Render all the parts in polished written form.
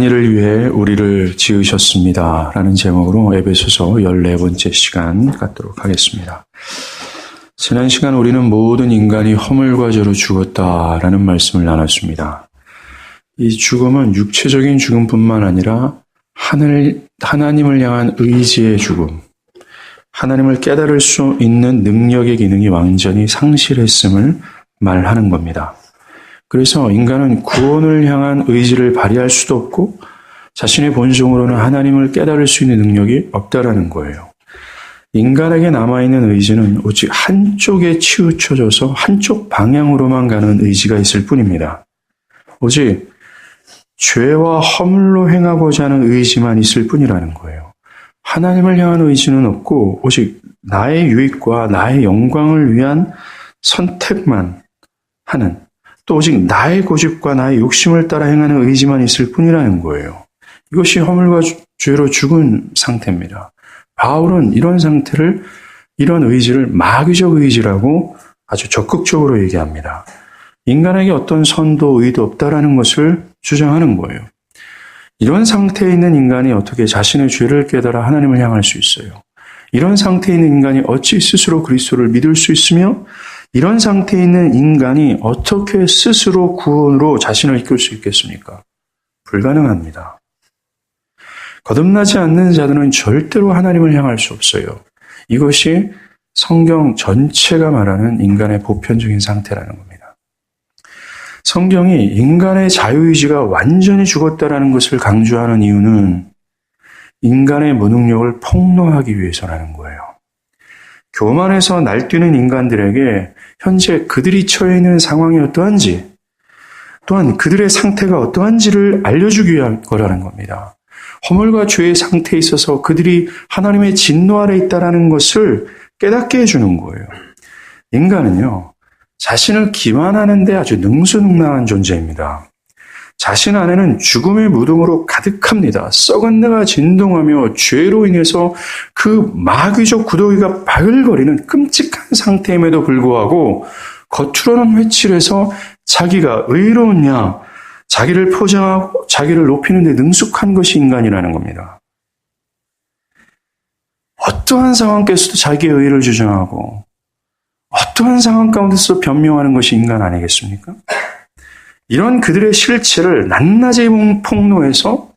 일을 위해 우리를 지으셨습니다. 라는 제목으로 에베소서 14번째 시간 갖도록 하겠습니다. 지난 시간 우리는 모든 인간이 허물과 죄로 죽었다라는 말씀을 나눴습니다. 이 죽음은 육체적인 죽음뿐만 아니라 하나님을 향한 의지의 죽음, 하나님을 깨달을 수 있는 능력의 기능이 완전히 상실했음을 말하는 겁니다. 그래서 인간은 구원을 향한 의지를 발휘할 수도 없고 자신의 본성으로는 하나님을 깨달을 수 있는 능력이 없다라는 거예요. 인간에게 남아있는 의지는 오직 한쪽에 치우쳐져서 한쪽 방향으로만 가는 의지가 있을 뿐입니다. 오직 죄와 허물로 행하고자 하는 의지만 있을 뿐이라는 거예요. 하나님을 향한 의지는 없고 오직 나의 유익과 나의 영광을 위한 선택만 하는, 또 오직 나의 고집과 나의 욕심을 따라 행하는 의지만 있을 뿐이라는 거예요. 이것이 허물과 죄로 죽은 상태입니다. 바울은 이런 상태를, 이런 의지를 마귀적 의지라고 아주 적극적으로 얘기합니다. 인간에게 어떤 선도 의도 없다라는 것을 주장하는 거예요. 이런 상태에 있는 인간이 어떻게 자신의 죄를 깨달아 하나님을 향할 수 있어요? 이런 상태에 있는 인간이 어찌 스스로 그리스도를 믿을 수 있으며 이런 상태에 있는 인간이 어떻게 스스로 구원으로 자신을 이끌 수 있겠습니까? 불가능합니다. 거듭나지 않는 자들은 절대로 하나님을 향할 수 없어요. 이것이 성경 전체가 말하는 인간의 보편적인 상태라는 겁니다. 성경이 인간의 자유의지가 완전히 죽었다라는 것을 강조하는 이유는 인간의 무능력을 폭로하기 위해서라는 거예요. 교만해서 날뛰는 인간들에게 현재 그들이 처해 있는 상황이 어떠한지, 또한 그들의 상태가 어떠한지를 알려주기 위한 거라는 겁니다. 허물과 죄의 상태에 있어서 그들이 하나님의 진노 아래 있다는 것을 깨닫게 해주는 거예요. 인간은요, 자신을 기만하는 데 아주 능수능란한 존재입니다. 자신 안에는 죽음의 무덤으로 가득합니다. 썩은 내가 진동하며 죄로 인해서 그 마귀적 구더기가 바글거리는 끔찍한 상태임에도 불구하고 겉으로는 회칠해서 자기가 의로우냐, 자기를 포장하고 자기를 높이는 데 능숙한 것이 인간이라는 겁니다. 어떠한 상황 속에서도 자기의 의를 주장하고 어떠한 상황 가운데서 변명하는 것이 인간 아니겠습니까? 이런 그들의 실체를 낱낱이 폭로해서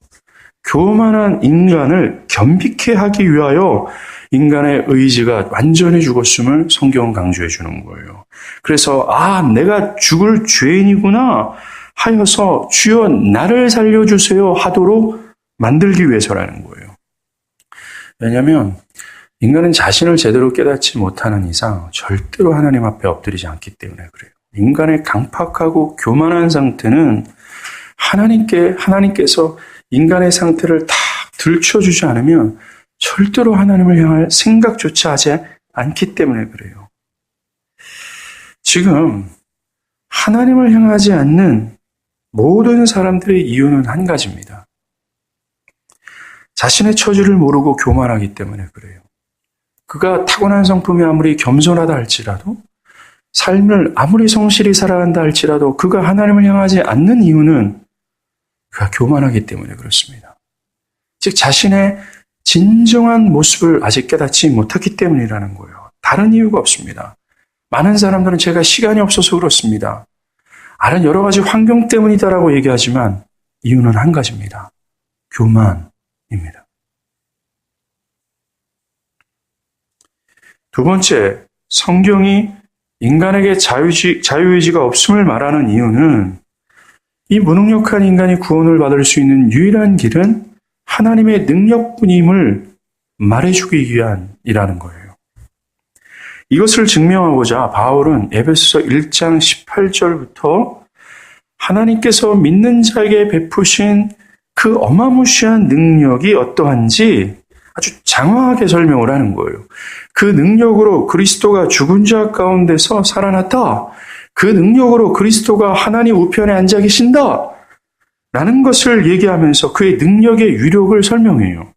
교만한 인간을 겸비케 하기 위하여 인간의 의지가 완전히 죽었음을 성경은 강조해 주는 거예요. 그래서 내가 죽을 죄인이구나 하여서 주여 나를 살려주세요 하도록 만들기 위해서라는 거예요. 왜냐하면 인간은 자신을 제대로 깨닫지 못하는 이상 절대로 하나님 앞에 엎드리지 않기 때문에 그래요. 인간의 강팍하고 교만한 상태는 하나님께서 인간의 상태를 다 들춰주지 않으면 절대로 하나님을 향할 생각조차 하지 않기 때문에 그래요. 지금 하나님을 향하지 않는 모든 사람들의 이유는 한 가지입니다. 자신의 처지를 모르고 교만하기 때문에 그래요. 그가 타고난 성품이 아무리 겸손하다 할지라도, 삶을 아무리 성실히 살아간다 할지라도 그가 하나님을 향하지 않는 이유는 그가 교만하기 때문에 그렇습니다. 즉 자신의 진정한 모습을 아직 깨닫지 못했기 때문이라는 거예요. 다른 이유가 없습니다. 많은 사람들은 제가 시간이 없어서 그렇습니다, 다른 여러 가지 환경 때문이다라고 얘기하지만 이유는 한 가지입니다. 교만입니다. 두 번째, 성경이 인간에게 자유의지가 없음을 말하는 이유는 이 무능력한 인간이 구원을 받을 수 있는 유일한 길은 하나님의 능력뿐임을 말해주기 위함이라는 거예요. 이것을 증명하고자 바울은 에베소서 1장 18절부터 하나님께서 믿는 자에게 베푸신 그 어마무시한 능력이 어떠한지 아주 장황하게 설명을 하는 거예요. 그 능력으로 그리스도가 죽은 자 가운데서 살아났다. 그 능력으로 그리스도가 하나님 우편에 앉아 계신다. 라는 것을 얘기하면서 그의 능력의 유력을 설명해요.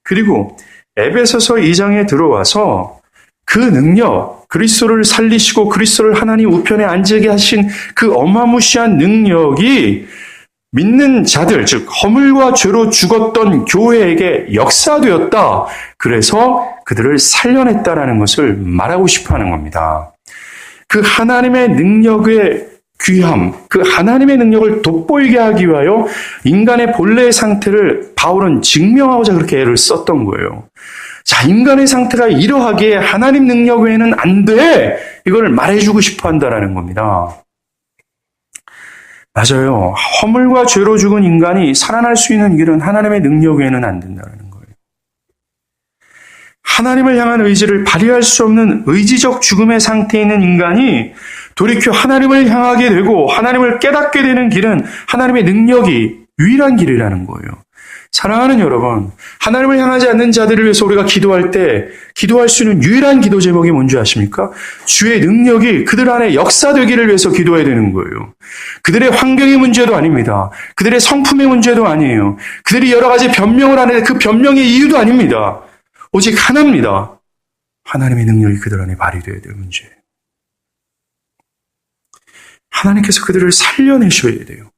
그리고 에베소서 2장에 들어와서 그 능력, 그리스도를 살리시고 그리스도를 하나님 우편에 앉게 하신 그 어마무시한 능력이 믿는 자들, 즉 허물과 죄로 죽었던 교회에게 역사되었다. 그래서 그들을 살려냈다라는 것을 말하고 싶어하는 겁니다. 그 하나님의 능력의 귀함, 그 하나님의 능력을 돋보이게 하기 위하여 인간의 본래의 상태를 바울은 증명하고자 그렇게 애를 썼던 거예요. 자, 인간의 상태가 이러하기에 하나님 능력 외에는 안 돼! 이걸 말해주고 싶어 한다는 겁니다. 맞아요. 허물과 죄로 죽은 인간이 살아날 수 있는 길은 하나님의 능력 외에는 안 된다는 거예요. 하나님을 향한 의지를 발휘할 수 없는 의지적 죽음의 상태에 있는 인간이 돌이켜 하나님을 향하게 되고 하나님을 깨닫게 되는 길은 하나님의 능력이 유일한 길이라는 거예요. 사랑하는 여러분, 하나님을 향하지 않는 자들을 위해서 우리가 기도할 때 기도할 수 있는 유일한 기도 제목이 뭔지 아십니까? 주의 능력이 그들 안에 역사되기를 위해서 기도해야 되는 거예요. 그들의 환경의 문제도 아닙니다. 그들의 성품의 문제도 아니에요. 그들이 여러 가지 변명을 하는데 그 변명의 이유도 아닙니다. 오직 하나입니다. 하나님의 능력이 그들 안에 발휘되어야 될 문제예요. 하나님께서 그들을 살려내셔야 돼요.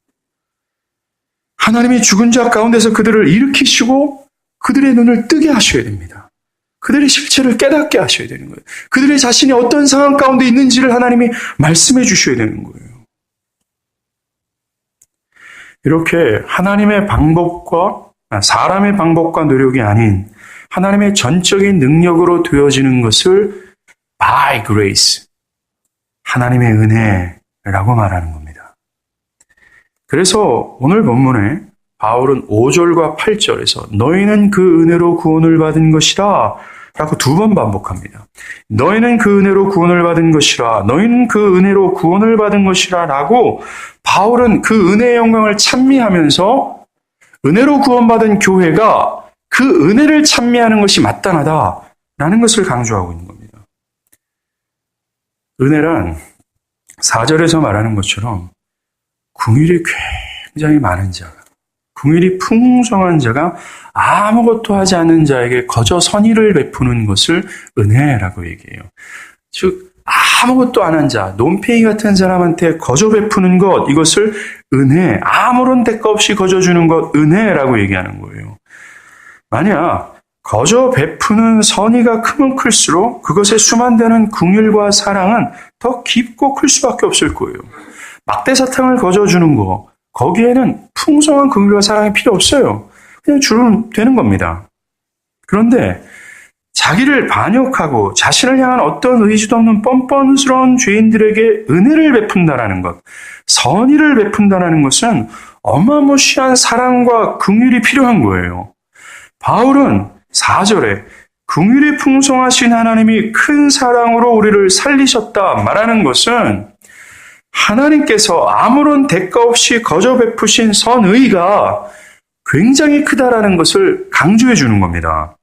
하나님이 죽은 자 가운데서 그들을 일으키시고 그들의 눈을 뜨게 하셔야 됩니다. 그들의 실체를 깨닫게 하셔야 되는 거예요. 그들의 자신이 어떤 상황 가운데 있는지를 하나님이 말씀해 주셔야 되는 거예요. 이렇게 하나님의 방법과 사람의 방법과 노력이 아닌 하나님의 전적인 능력으로 되어지는 것을 by grace, 하나님의 은혜라고 말하는 겁니다. 그래서 오늘 본문에 바울은 5절과 8절에서 너희는 그 은혜로 구원을 받은 것이라 라고 2번 반복합니다. 너희는 그 은혜로 구원을 받은 것이라, 너희는 그 은혜로 구원을 받은 것이라 라고 바울은 그 은혜의 영광을 찬미하면서 은혜로 구원받은 교회가 그 은혜를 찬미하는 것이 마땅하다라는 것을 강조하고 있는 겁니다. 은혜란 4절에서 말하는 것처럼 긍휼이 굉장히 많은 자가, 긍휼이 풍성한 자가 아무것도 하지 않는 자에게 거저 선의를 베푸는 것을 은혜라고 얘기해요. 즉 아무것도 안 한 자, 논팽이 같은 사람한테 거저 베푸는 것, 이것을 은혜, 아무런 대가 없이 거저 주는 것, 은혜라고 얘기하는 거예요. 만약 거저 베푸는 선의가 크면 클수록 그것에 수만되는 긍휼과 사랑은 더 깊고 클 수밖에 없을 거예요. 막대사탕을 거저 주는 거, 거기에는 풍성한 긍휼과 사랑이 필요 없어요. 그냥 주면 되는 겁니다. 그런데 자기를 반역하고 자신을 향한 어떤 의지도 없는 뻔뻔스러운 죄인들에게 은혜를 베푼다라는 것, 선의를 베푼다라는 것은 어마무시한 사랑과 긍휼이 필요한 거예요. 바울은 4절에 긍휼이 풍성하신 하나님이 큰 사랑으로 우리를 살리셨다 말하는 것은 하나님께서 아무런 대가 없이 거저 베푸신 선의가 굉장히 크다라는 것을 강조해 주는 겁니다.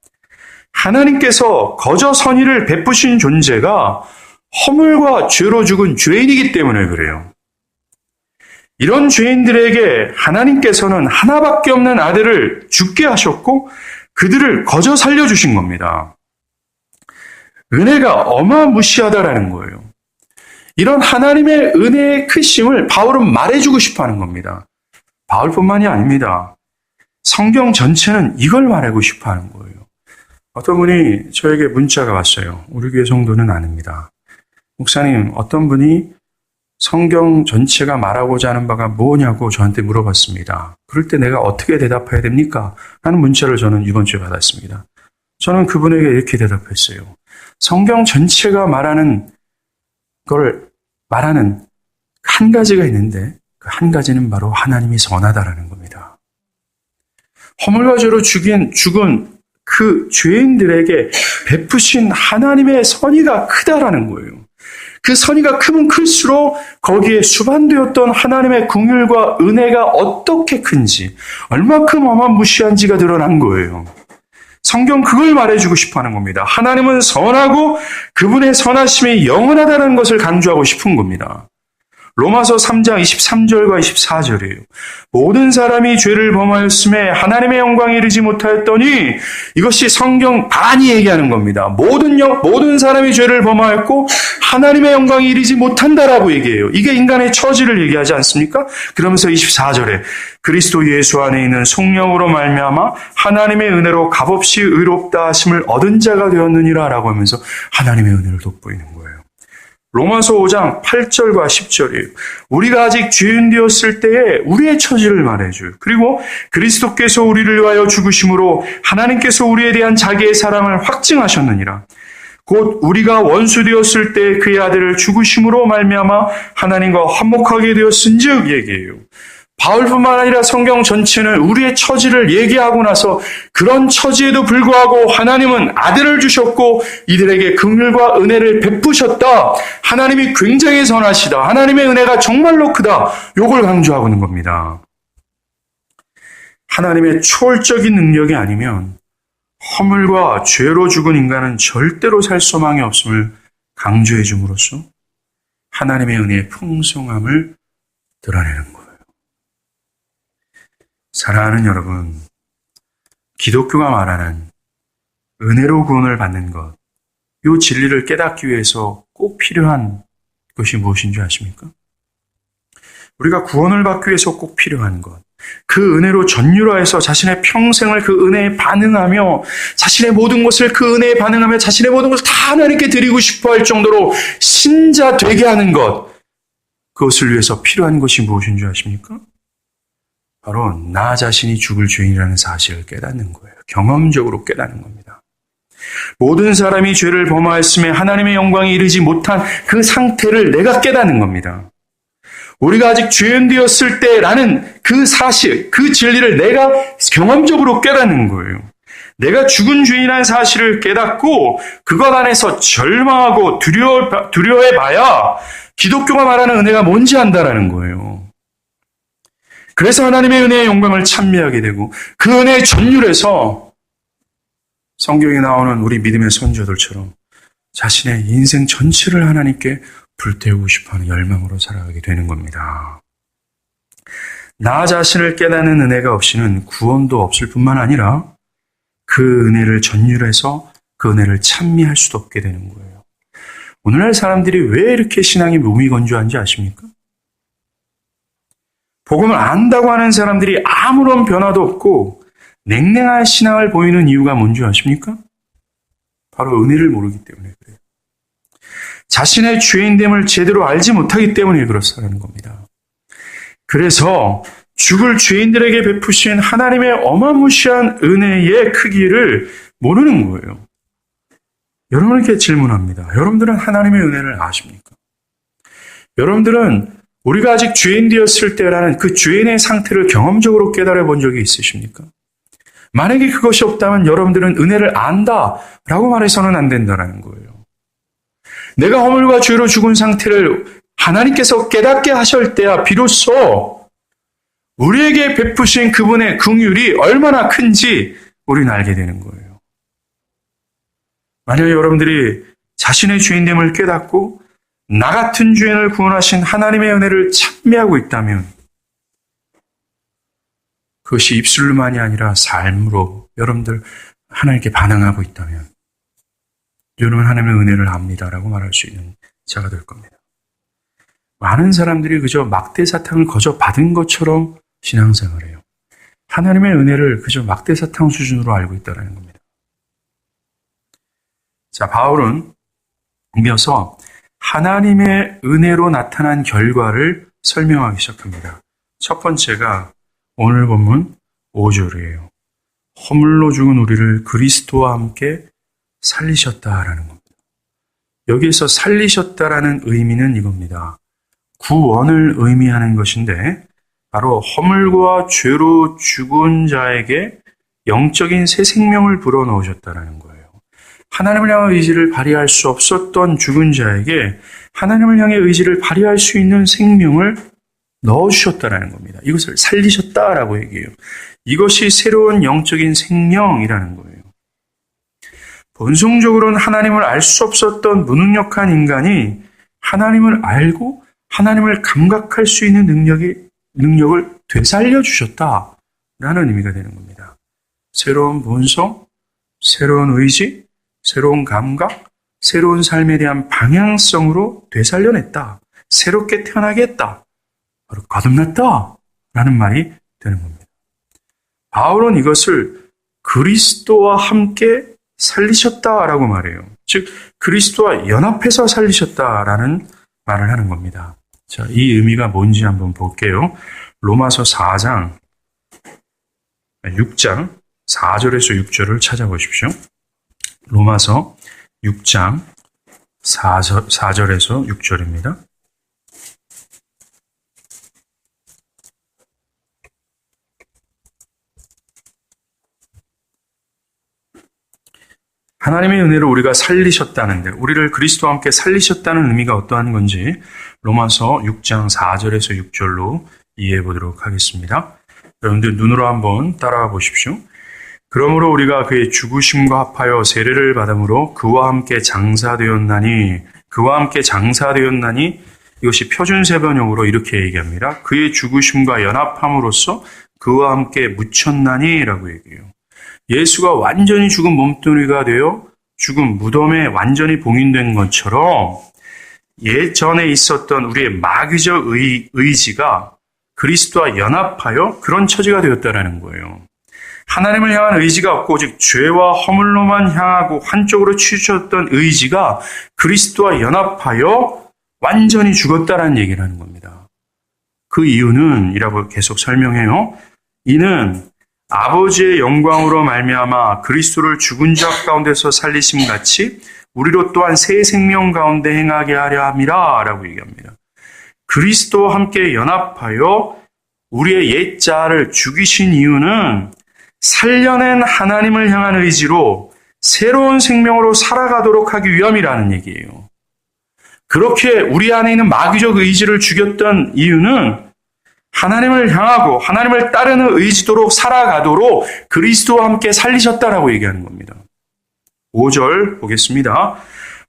하나님께서 거저 선의를 베푸신 존재가 허물과 죄로 죽은 죄인이기 때문에 그래요. 이런 죄인들에게 하나님께서는 하나밖에 없는 아들을 죽게 하셨고 그들을 거저 살려주신 겁니다. 은혜가 어마무시하다라는 거예요. 이런 하나님의 은혜의 크심을 바울은 말해주고 싶어하는 겁니다. 바울뿐만이 아닙니다. 성경 전체는 이걸 말하고 싶어하는 거예요. 어떤 분이 저에게 문자가 왔어요. 우리 교회 성도는 아닙니다. 목사님, 어떤 분이 성경 전체가 말하고자 하는 바가 뭐냐고 저한테 물어봤습니다. 그럴 때 내가 어떻게 대답해야 됩니까? 하는 문자를 저는 이번 주에 받았습니다. 저는 그분에게 이렇게 대답했어요. 성경 전체가 말하는 걸 말하는 한 가지가 있는데 그 한 가지는 바로 하나님이 선하다라는 겁니다. 허물과 죄로 죽은 그 죄인들에게 베푸신 하나님의 선의가 크다라는 거예요. 그 선의가 크면 클수록 거기에 수반되었던 하나님의 긍휼과 은혜가 어떻게 큰지, 얼마큼 어마무시한지가 드러난 거예요. 성경 그걸 말해주고 싶어하는 겁니다. 하나님은 선하고 그분의 선하심이 영원하다는 것을 강조하고 싶은 겁니다. 로마서 3장 23절과 24절이에요. 모든 사람이 죄를 범하였음에 하나님의 영광에 이르지 못하였더니, 이것이 성경 반이 얘기하는 겁니다. 모든 사람이 죄를 범하였고 하나님의 영광에 이르지 못한다라고 얘기해요. 이게 인간의 처지를 얘기하지 않습니까? 그러면서 24절에 그리스도 예수 안에 있는 성령으로 말미암아 하나님의 은혜로 값없이 의롭다 하심을 얻은 자가 되었느니라 라고 하면서 하나님의 은혜를 돋보이는 거예요. 로마서 5장 8절과 10절이에요. 우리가 아직 죄인 되었을 때에 우리의 처지를 말해줘요. 그리고 그리스도께서 우리를 위하여 죽으심으로 하나님께서 우리에 대한 자기의 사랑을 확증하셨느니라. 곧 우리가 원수 되었을 때 그의 아들을 죽으심으로 말미암아 하나님과 화목하게 되었은즉 얘기해요. 바울뿐만 아니라 성경 전체는 우리의 처지를 얘기하고 나서 그런 처지에도 불구하고 하나님은 아들을 주셨고 이들에게 긍휼과 은혜를 베푸셨다. 하나님이 굉장히 선하시다. 하나님의 은혜가 정말로 크다. 요걸 강조하고 있는 겁니다. 하나님의 초월적인 능력이 아니면 허물과 죄로 죽은 인간은 절대로 살 소망이 없음을 강조해 줌으로써 하나님의 은혜의 풍성함을 드러내는 거예요. 사랑하는 여러분, 기독교가 말하는 은혜로 구원을 받는 것, 이 진리를 깨닫기 위해서 꼭 필요한 것이 무엇인지 아십니까? 우리가 구원을 받기 위해서 꼭 필요한 것, 그 은혜로 전율화해서 자신의 평생을 그 은혜에 반응하며 자신의 모든 것을 그 은혜에 반응하며 자신의 모든 것을 다 하나님께 드리고 싶어 할 정도로 신자 되게 하는 것, 그것을 위해서 필요한 것이 무엇인 줄 아십니까? 바로 나 자신이 죽을 죄인이라는 사실을 깨닫는 거예요. 경험적으로 깨닫는 겁니다. 모든 사람이 죄를 범하였음에 하나님의 영광에 이르지 못한 그 상태를 내가 깨닫는 겁니다. 우리가 아직 죄인 되었을 때라는 그 사실, 그 진리를 내가 경험적으로 깨닫는 거예요. 내가 죽은 죄인이라는 사실을 깨닫고 그것 안에서 절망하고 두려워해봐야 기독교가 말하는 은혜가 뭔지 안다라는 거예요. 그래서 하나님의 은혜의 영광을 찬미하게 되고 그 은혜의 전율에서 성경에 나오는 우리 믿음의 선조들처럼 자신의 인생 전체를 하나님께 불태우고 싶어하는 열망으로 살아가게 되는 겁니다. 나 자신을 깨닫는 은혜가 없이는 구원도 없을 뿐만 아니라 그 은혜를 전율해서 그 은혜를 찬미할 수도 없게 되는 거예요. 오늘날 사람들이 왜 이렇게 신앙이 무미건조한지 아십니까? 복음을 안다고 하는 사람들이 아무런 변화도 없고 냉랭한 신앙을 보이는 이유가 뭔지 아십니까? 바로 은혜를 모르기 때문에 그래요. 자신의 죄인됨을 제대로 알지 못하기 때문에 그렇다는 겁니다. 그래서 죽을 죄인들에게 베푸신 하나님의 어마무시한 은혜의 크기를 모르는 거예요. 여러분에게 질문합니다. 여러분들은 하나님의 은혜를 아십니까? 여러분들은 우리가 아직 죄인 되었을 때라는 그 죄인의 상태를 경험적으로 깨달아 본 적이 있으십니까? 만약에 그것이 없다면 여러분들은 은혜를 안다라고 말해서는 안 된다는 거예요. 내가 허물과 죄로 죽은 상태를 하나님께서 깨닫게 하실 때야 비로소 우리에게 베푸신 그분의 긍휼이 얼마나 큰지 우리는 알게 되는 거예요. 만약에 여러분들이 자신의 죄인됨을 깨닫고 나 같은 죄인을 구원하신 하나님의 은혜를 찬미하고 있다면 그것이 입술로만이 아니라 삶으로 여러분들 하나님께 반응하고 있다면 여러분 하나님의 은혜를 압니다라고 말할 수 있는 자가 될 겁니다. 많은 사람들이 그저 막대 사탕을 거저 받은 것처럼 신앙생활해요. 하나님의 은혜를 그저 막대 사탕 수준으로 알고 있다는 겁니다. 자, 바울은 이어서 하나님의 은혜로 나타난 결과를 설명하기 시작합니다. 첫 번째가 오늘 본문 5절이에요. 허물로 죽은 우리를 그리스도와 함께 살리셨다라는 겁니다. 여기에서 살리셨다라는 의미는 이겁니다. 구원을 의미하는 것인데 바로 허물과 죄로 죽은 자에게 영적인 새 생명을 불어넣으셨다라는 거예요. 하나님을 향한 의지를 발휘할 수 없었던 죽은 자에게 하나님을 향해 의지를 발휘할 수 있는 생명을 넣어주셨다라는 겁니다. 이것을 살리셨다라고 얘기해요. 이것이 새로운 영적인 생명이라는 거예요. 본성적으로는 하나님을 알 수 없었던 무능력한 인간이 하나님을 알고 하나님을 감각할 수 있는 능력을 되살려 주셨다라는 의미가 되는 겁니다. 새로운 본성, 새로운 의지, 새로운 감각, 새로운 삶에 대한 방향성으로 되살려냈다. 새롭게 태어나게 했다. 바로 거듭났다라는 말이 되는 겁니다. 바울은 이것을 그리스도와 함께 살리셨다라고 말해요. 즉 그리스도와 연합해서 살리셨다라는 말을 하는 겁니다. 자, 이 의미가 뭔지 한번 볼게요. 로마서 4장 6장 4절에서 6절을 찾아보십시오. 로마서 6장 4절에서 6절입니다. 하나님의 은혜로 우리가 살리셨다는데 우리를 그리스도와 함께 살리셨다는 의미가 어떠한 건지 로마서 6장 4절에서 6절로 이해해 보도록 하겠습니다. 여러분들 눈으로 한번 따라가 보십시오. 그러므로 우리가 그의 죽으심과 합하여 세례를 받음으로 그와 함께 장사되었나니 이것이 표준세 번역으로 이렇게 얘기합니다. 그의 죽으심과 연합함으로써 그와 함께 묻혔나니 라고 얘기해요. 예수가 완전히 죽은 몸뚱이가 되어 죽은 무덤에 완전히 봉인된 것처럼 예전에 있었던 우리의 마귀적 의지가 그리스도와 연합하여 그런 처지가 되었다라는 거예요. 하나님을 향한 의지가 없고 즉 죄와 허물로만 향하고 한쪽으로 치우쳤던 의지가 그리스도와 연합하여 완전히 죽었다라는 얘기를 하는 겁니다. 그 이유는 이라고 계속 설명해요. 이는 아버지의 영광으로 말미암아 그리스도를 죽은 자 가운데서 살리심 같이 우리로 또한 새 생명 가운데 행하게 하려 함이라 라고 얘기합니다. 그리스도와 함께 연합하여 우리의 옛 자를 죽이신 이유는 살려낸 하나님을 향한 의지로 새로운 생명으로 살아가도록 하기 위함이라는 얘기예요. 그렇게 우리 안에 있는 마귀적 의지를 죽였던 이유는 하나님을 향하고 하나님을 따르는 의지도록 살아가도록 그리스도와 함께 살리셨다라고 얘기하는 겁니다. 5절 보겠습니다.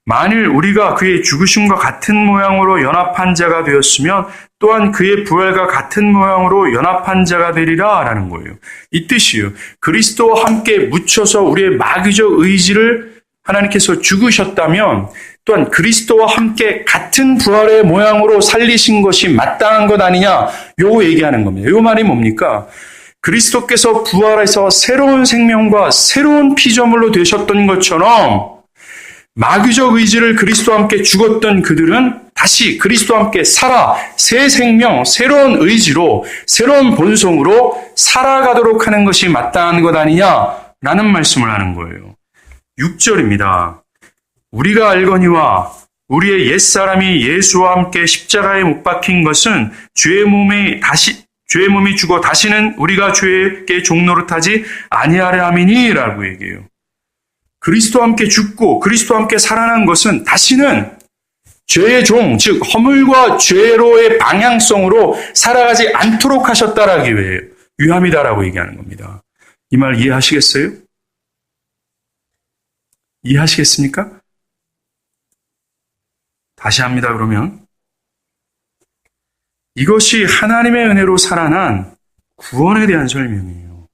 만일 우리가 그의 죽으심과 같은 모양으로 연합한 자가 되었으면 또한 그의 부활과 같은 모양으로 연합한 자가 되리라 라는 거예요. 이 뜻이에요. 그리스도와 함께 묻혀서 우리의 마귀적 의지를 하나님께서 죽으셨다면 또한 그리스도와 함께 같은 부활의 모양으로 살리신 것이 마땅한 것 아니냐 요거 얘기하는 겁니다. 요 말이 뭡니까? 그리스도께서 부활해서 새로운 생명과 새로운 피조물로 되셨던 것처럼 마귀적 의지를 그리스도와 함께 죽었던 그들은 다시 그리스도와 함께 살아 새 생명, 새로운 의지로 새로운 본성으로 살아가도록 하는 것이 마땅한 것 아니냐라는 말씀을 하는 거예요. 6절입니다. 우리가 알거니와 우리의 옛사람이 예수와 함께 십자가에 못 박힌 것은 죄의 몸이 죽어 다시는 우리가 죄에게 종노릇하지 아니하려 함이니라고 얘기해요. 그리스도와 함께 죽고 그리스도와 함께 살아난 것은 다시는 죄의 종, 즉 허물과 죄로의 방향성으로 살아가지 않도록 하셨다라기 위해 위함이다라고 얘기하는 겁니다. 이 말 이해하시겠어요? 이해하시겠습니까? 다시 합니다. 그러면 이것이 하나님의 은혜로 살아난 구원에 대한 설명이에요.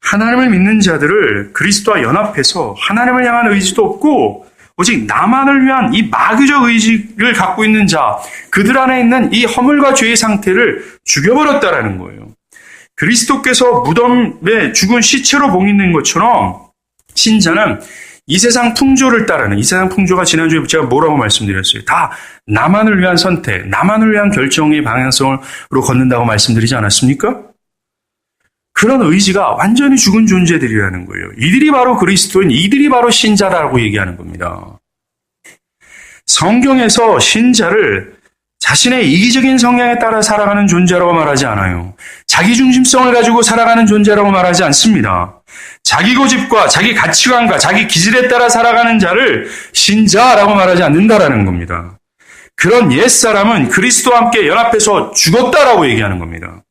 하나님을 믿는 자들을 그리스도와 연합해서 하나님을 향한 의지도 없고 오직 나만을 위한 이 마귀적 의지를 갖고 있는 자, 그들 안에 있는 이 허물과 죄의 상태를 죽여버렸다라는 거예요. 그리스도께서 무덤에 죽은 시체로 봉인된 것처럼 신자는 이 세상 풍조를 따르는, 이 세상 풍조가 지난주에 제가 뭐라고 말씀드렸어요? 다 나만을 위한 선택, 나만을 위한 결정의 방향성으로 걷는다고 말씀드리지 않았습니까? 그런 의지가 완전히 죽은 존재들이라는 거예요. 이들이 바로 그리스도인, 이들이 바로 신자라고 얘기하는 겁니다. 성경에서 신자를 자신의 이기적인 성향에 따라 살아가는 존재라고 말하지 않아요. 자기 중심성을 가지고 살아가는 존재라고 말하지 않습니다. 자기 고집과 자기 가치관과 자기 기질에 따라 살아가는 자를 신자라고 말하지 않는다라는 겁니다. 그런 옛사람은 그리스도와 함께 연합해서 죽었다라고 얘기하는 겁니다.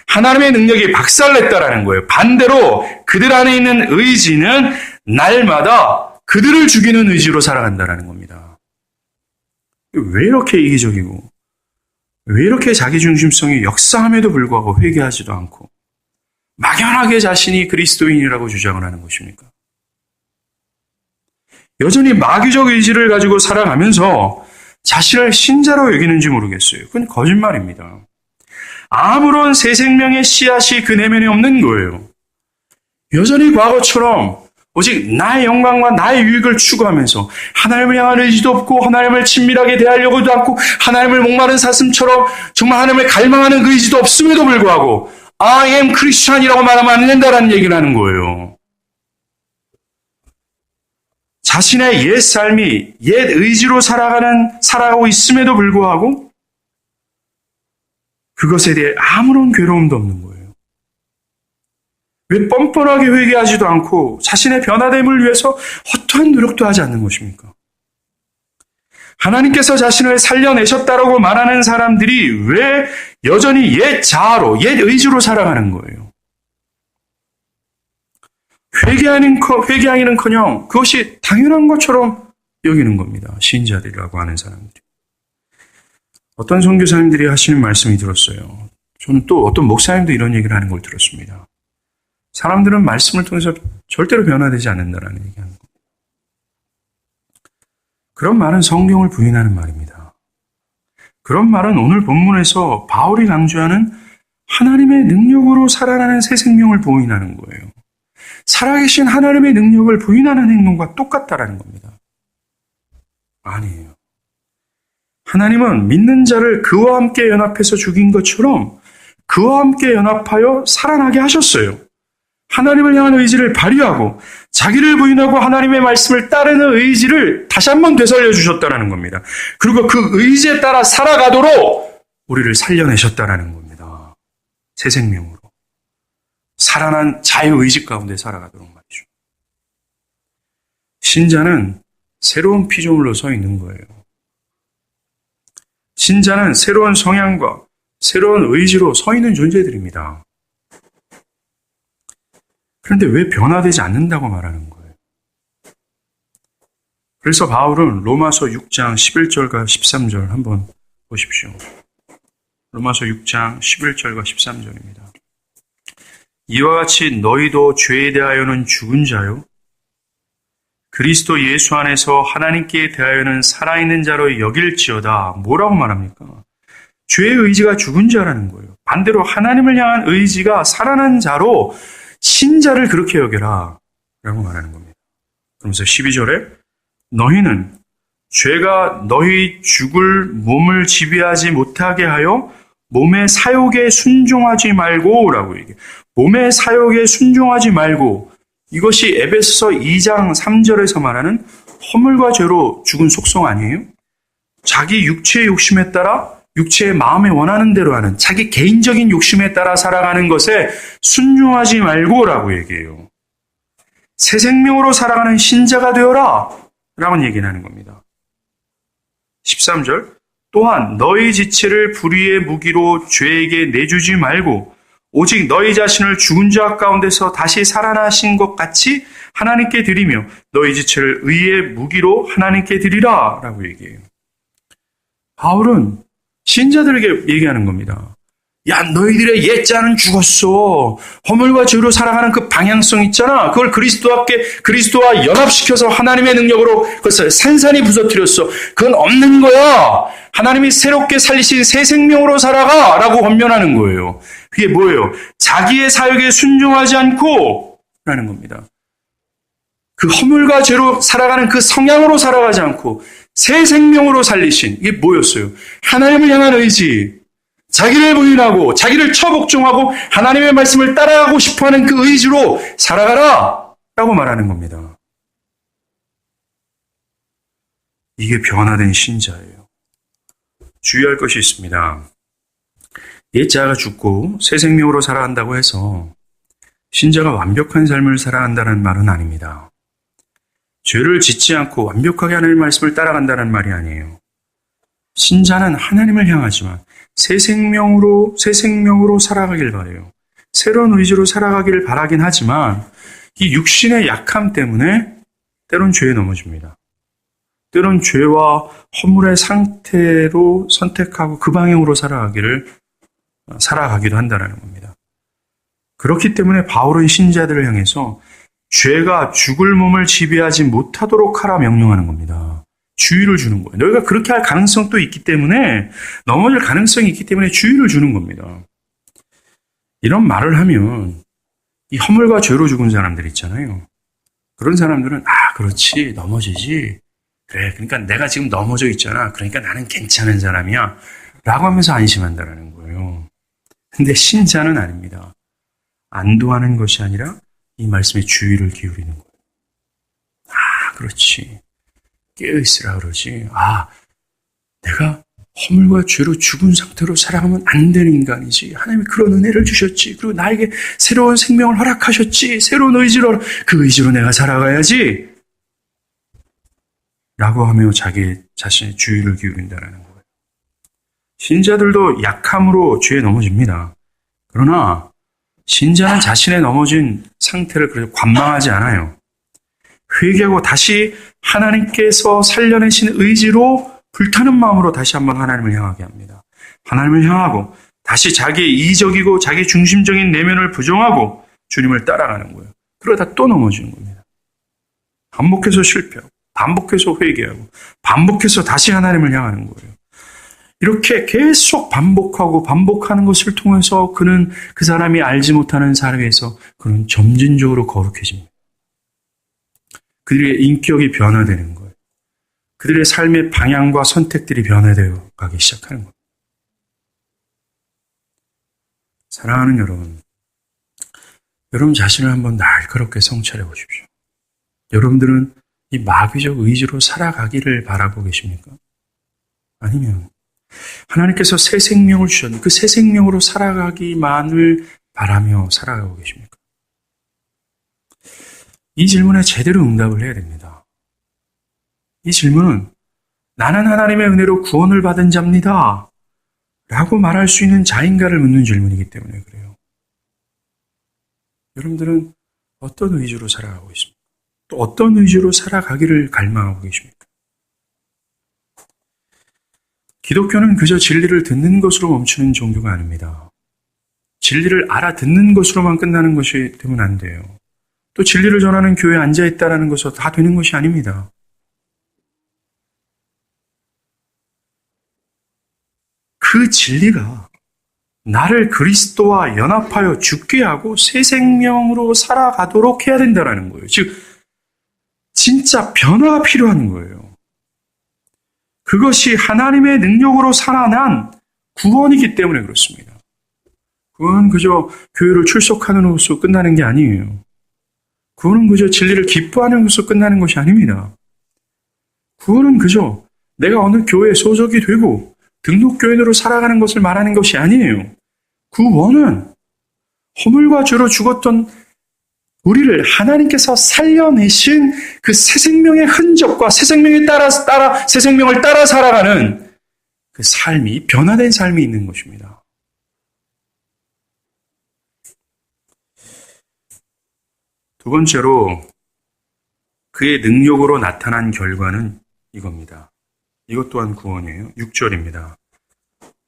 하나님의 능력이 박살냈다라는 거예요. 반대로 그들 안에 있는 의지는 날마다 그들을 죽이는 의지로 살아간다라는 겁니다. 왜 이렇게 이기적이고 왜 이렇게 자기중심성이 역사함에도 불구하고 회개하지도 않고 막연하게 자신이 그리스도인이라고 주장을 하는 것입니까? 여전히 마귀적 의지를 가지고 살아가면서 자신을 신자로 여기는지 모르겠어요. 그건 거짓말입니다. 아무런 새 생명의 씨앗이 그 내면에 없는 거예요. 여전히 과거처럼 오직 나의 영광과 나의 유익을 추구하면서 하나님을 향한 의지도 없고 하나님을 친밀하게 대하려고도 않고 하나님을 목마른 사슴처럼 정말 하나님을 갈망하는 그 의지도 없음에도 불구하고 I am Christian이라고 말하면 안 된다라는 얘기를 하는 거예요. 자신의 옛 삶이 옛 의지로 살아가고 있음에도 불구하고 그것에 대해 아무런 괴로움도 없는 거예요. 왜 뻔뻔하게 회개하지도 않고 자신의 변화됨을 위해서 어떠한 노력도 하지 않는 것입니까? 하나님께서 자신을 살려내셨다라고 말하는 사람들이 왜 여전히 옛 자아로, 옛 의지로 살아가는 거예요? 회개하기는커녕 그것이 당연한 것처럼 여기는 겁니다. 신자들이라고 하는 사람들이. 어떤 선교사님들이 하시는 말씀이 들었어요. 저는 또 어떤 목사님도 이런 얘기를 하는 걸 들었습니다. 사람들은 말씀을 통해서 절대로 변화되지 않는다라는 얘기하는 겁니다. 그런 말은 성경을 부인하는 말입니다. 그런 말은 오늘 본문에서 바울이 강조하는 하나님의 능력으로 살아나는 새 생명을 부인하는 거예요. 살아계신 하나님의 능력을 부인하는 행동과 똑같다라는 겁니다. 아니에요. 하나님은 믿는 자를 그와 함께 연합해서 죽인 것처럼 그와 함께 연합하여 살아나게 하셨어요. 하나님을 향한 의지를 발휘하고 자기를 부인하고 하나님의 말씀을 따르는 의지를 다시 한번 되살려 주셨다는 겁니다. 그리고 그 의지에 따라 살아가도록 우리를 살려내셨다는 겁니다. 새 생명으로. 살아난 자유의지 가운데 살아가도록 말이죠. 신자는 새로운 피조물로 서 있는 거예요. 신자는 새로운 성향과 새로운 의지로 서 있는 존재들입니다. 그런데 왜 변화되지 않는다고 말하는 거예요? 그래서 바울은 로마서 6장 11절과 13절 한번 보십시오. 로마서 6장 11절과 13절입니다. 이와 같이 너희도 죄에 대하여는 죽은 자요 그리스도 예수 안에서 하나님께 대하여는 살아있는 자로 여길지어다. 뭐라고 말합니까? 죄의 의지가 죽은 자라는 거예요. 반대로 하나님을 향한 의지가 살아난 자로 신자를 그렇게 여겨라 라고 말하는 겁니다. 그러면서 12절에 너희는 죄가 너희 죽을 몸을 지배하지 못하게 하여 몸의 사욕에 순종하지 말고 라고 얘기해요. 몸의 사욕에 순종하지 말고 이것이 에베소서 2장 3절에서 말하는 허물과 죄로 죽은 속성 아니에요? 자기 육체의 욕심에 따라 육체의 마음에 원하는 대로 하는 자기 개인적인 욕심에 따라 살아가는 것에 순종하지 말고라고 얘기해요. 새 생명으로 살아가는 신자가 되어라 라고 얘기를 하는 겁니다. 13절 또한 너희 지체를 불의의 무기로 죄에게 내주지 말고 오직 너희 자신을 죽은 자 가운데서 다시 살아나신 것 같이 하나님께 드리며 너희 지체를 의의 무기로 하나님께 드리라 라고 얘기해요. 바울은 신자들에게 얘기하는 겁니다. 야, 너희들의 옛자는 죽었어. 허물과 죄로 살아가는 그 방향성 있잖아. 그걸 그리스도와 연합시켜서 하나님의 능력으로 그것을 산산히 부서뜨렸어. 그건 없는 거야. 하나님이 새롭게 살리신 새 생명으로 살아가 라고 권면하는 거예요. 그게 뭐예요? 자기의 사역에 순종하지 않고 라는 겁니다. 그 허물과 죄로 살아가는 그 성향으로 살아가지 않고 새 생명으로 살리신 이게 뭐였어요? 하나님을 향한 의지, 자기를 부인하고 자기를 처복종하고 하나님의 말씀을 따라가고 싶어하는 그 의지로 살아가라 라고 말하는 겁니다. 이게 변화된 신자예요. 주의할 것이 있습니다. 옛 자아가 죽고 새 생명으로 살아간다고 해서 신자가 완벽한 삶을 살아간다는 말은 아닙니다. 죄를 짓지 않고 완벽하게 하나님의 말씀을 따라간다는 말이 아니에요. 신자는 하나님을 향하지만 새 생명으로 살아가길 바라요. 새로운 의지로 살아가기를 바라긴 하지만 이 육신의 약함 때문에 때론 죄에 넘어집니다. 때론 죄와 허물의 상태로 선택하고 그 방향으로 살아가기도 한다는 겁니다. 그렇기 때문에 바울은 신자들을 향해서 죄가 죽을 몸을 지배하지 못하도록 하라 명령하는 겁니다. 주의를 주는 거예요. 너희가 그렇게 할 가능성도 있기 때문에, 넘어질 가능성이 있기 때문에 주의를 주는 겁니다. 이런 말을 하면 이 허물과 죄로 죽은 사람들 있잖아요. 그런 사람들은 그렇지, 넘어지지. 그래, 그러니까 내가 지금 넘어져 있잖아. 그러니까 나는 괜찮은 사람이야. 라고 하면서 안심한다는 거예요. 근데 신자는 아닙니다. 안도하는 것이 아니라 이 말씀에 주의를 기울이는 거예요. 그렇지. 깨어있으라 그러지. 내가 허물과 죄로 죽은 상태로 살아가면 안 되는 인간이지. 하나님이 그런 은혜를 주셨지. 그리고 나에게 새로운 생명을 허락하셨지. 새로운 의지로, 그 의지로 내가 살아가야지. 라고 하며 자기 자신의 주의를 기울인다는 거예요. 신자들도 약함으로 죄에 넘어집니다. 그러나 신자는 자신의 넘어진 상태를 그래도 관망하지 않아요. 회개하고 다시 하나님께서 살려내신 의지로 불타는 마음으로 다시 한번 하나님을 향하게 합니다. 하나님을 향하고 다시 자기의 이기적이고 자기 중심적인 내면을 부정하고 주님을 따라가는 거예요. 그러다 또 넘어지는 겁니다. 반복해서 실패하고 반복해서 회개하고 반복해서 다시 하나님을 향하는 거예요. 이렇게 계속 반복하고 반복하는 것을 통해서 그는 그 사람이 알지 못하는 사람에서 그는 점진적으로 거룩해집니다. 그들의 인격이 변화되는 거예요. 그들의 삶의 방향과 선택들이 변화되어 가기 시작하는 겁니다. 사랑하는 여러분 자신을 한번 날카롭게 성찰해 보십시오. 여러분들은 이 마귀적 의지로 살아가기를 바라고 계십니까? 아니면 하나님께서 새 생명을 주셨는데 그 새 생명으로 살아가기만을 바라며 살아가고 계십니까? 이 질문에 제대로 응답을 해야 됩니다. 이 질문은 나는 하나님의 은혜로 구원을 받은 자입니다. 라고 말할 수 있는 자인가를 묻는 질문이기 때문에 그래요. 여러분들은 어떤 의지로 살아가고 있습니까? 또 어떤 의지로 살아가기를 갈망하고 계십니까? 기독교는 그저 진리를 듣는 것으로 멈추는 종교가 아닙니다. 진리를 알아듣는 것으로만 끝나는 것이 되면 안 돼요. 또 진리를 전하는 교회에 앉아있다는 것으로 다 되는 것이 아닙니다. 그 진리가 나를 그리스도와 연합하여 죽게 하고 새 생명으로 살아가도록 해야 된다는 거예요. 즉 진짜 변화가 필요한 거예요. 그것이 하나님의 능력으로 살아난 구원이기 때문에 그렇습니다. 그건 그저 교회를 출석하는 것으로 끝나는 게 아니에요. 구원은 그저 진리를 기뻐하는 것으로 끝나는 것이 아닙니다. 구원은 그저 내가 어느 교회에 소속이 되고 등록교인으로 살아가는 것을 말하는 것이 아니에요. 구원은 허물과 죄로 죽었던 우리를 하나님께서 살려내신 그 새 생명의 흔적과 새 생명에 새 생명을 따라 살아가는 그 삶이, 변화된 삶이 있는 것입니다. 두 번째로 그의 능력으로 나타난 결과는 이겁니다. 이것 또한 구원이에요. 6절입니다.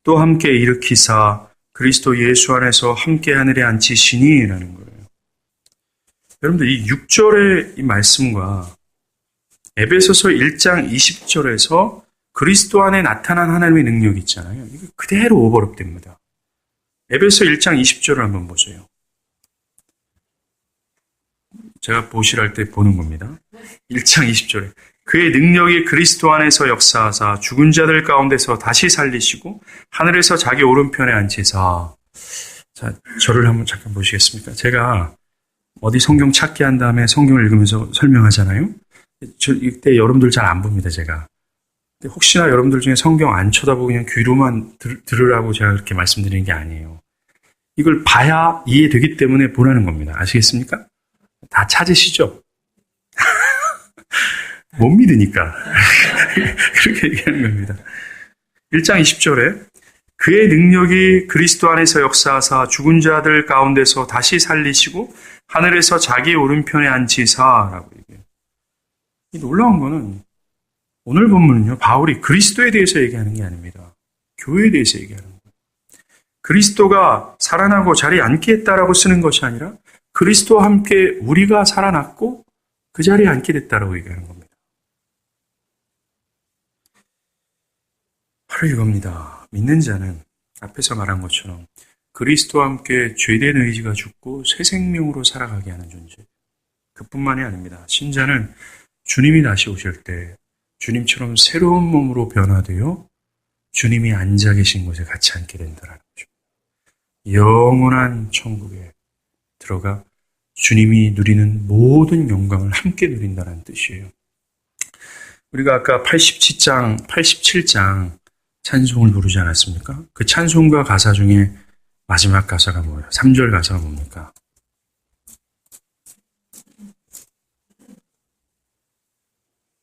또 함께 일으키사 그리스도 예수 안에서 함께 하늘에 앉히시니 라는 거예요. 여러분들 이 6절의 이 말씀과 에베소서 1장 20절에서 그리스도 안에 나타난 하나님의 능력이 있잖아요. 이거 그대로 오버랩됩니다. 에베소 1장 20절을 한번 보세요. 제가 보시랄 때 보는 겁니다. 1장 20절에 그의 능력이 그리스도 안에서 역사하사 죽은 자들 가운데서 다시 살리시고 하늘에서 자기 오른편에 앉히사. 자, 저를 한번 잠깐 보시겠습니까? 제가 어디 성경 찾기 한 다음에 성경을 읽으면서 설명하잖아요. 이때 여러분들 잘 안 봅니다, 제가. 근데 혹시나 여러분들 중에 성경 안 쳐다보고 그냥 귀로만 들으라고 제가 그렇게 말씀드리는 게 아니에요. 이걸 봐야 이해되기 때문에 보라는 겁니다. 아시겠습니까? 다 찾으시죠? 못 믿으니까. 그렇게 얘기하는 겁니다. 1장 20절에 그의 능력이 그리스도 안에서 역사하사 죽은 자들 가운데서 다시 살리시고 하늘에서 자기 오른편에 앉히사라고 얘기해요. 이 놀라운 거는 오늘 본문은요, 바울이 그리스도에 대해서 얘기하는 게 아닙니다. 교회에 대해서 얘기하는 거예요. 그리스도가 살아나고 자리에 앉게 했다라고 쓰는 것이 아니라 그리스도와 함께 우리가 살아났고 그 자리에 앉게 됐다라고 얘기하는 겁니다. 바로 이겁니다. 믿는 자는 앞에서 말한 것처럼 그리스도와 함께 죄된 의지가 죽고 새 생명으로 살아가게 하는 존재. 그뿐만이 아닙니다. 신자는 주님이 다시 오실 때 주님처럼 새로운 몸으로 변화되어 주님이 앉아 계신 곳에 같이 앉게 된다는 거죠. 영원한 천국에 들어가 주님이 누리는 모든 영광을 함께 누린다는 뜻이에요. 우리가 아까 87장 찬송을 부르지 않았습니까? 그 찬송가 가사 중에 마지막 가사가 뭐예요? 3절 가사가 뭡니까?